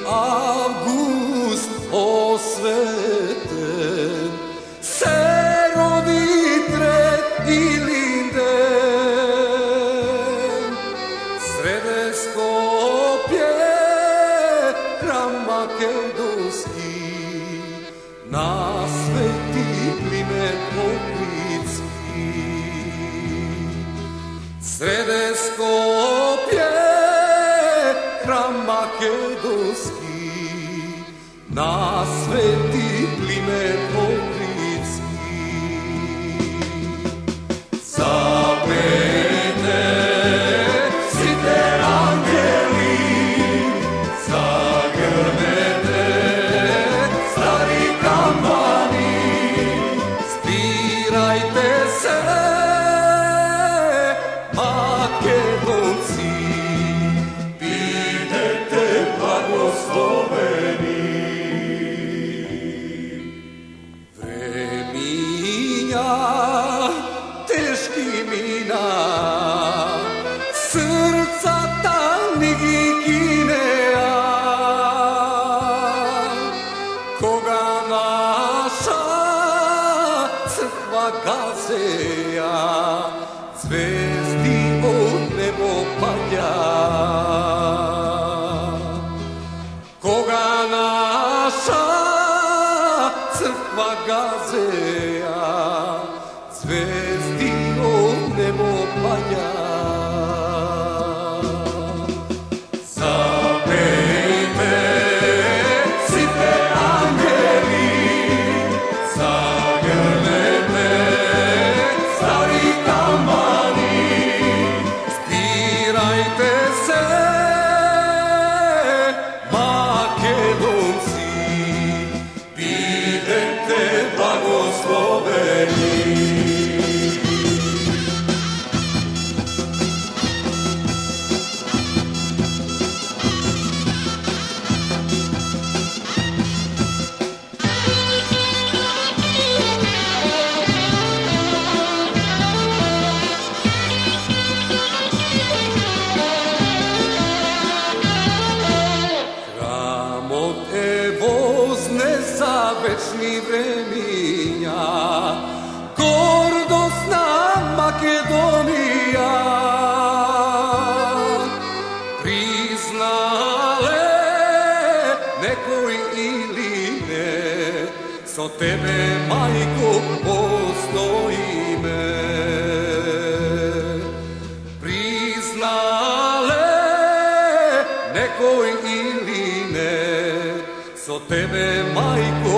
Avgust osveten se rodi tret i linden srede Skopje hram makedonski na sveti Klimet Ohridski srede Skopje hram makedonski na sveti Klimet Ohridski. Zapejte site angeli, zagrmete stari kampani, spirajte se Makedonci, budete blagosloveni. Teški mina, srca tamnih i Kinea, koga naša crkva gazeja, zvezdi od nebo palja. Koga naša crkva gazeja, zvezdi od nebo palja. Zapejte site angeli, zagrmete stari kampani, spirajte se Makedonci, budete blagosloveni. Za večni vreminja, gordosna Makedonija, priznale nekoj ili ne, so tebe, majko, postojime. Priznale nekoj ili ne, so tebe, majko,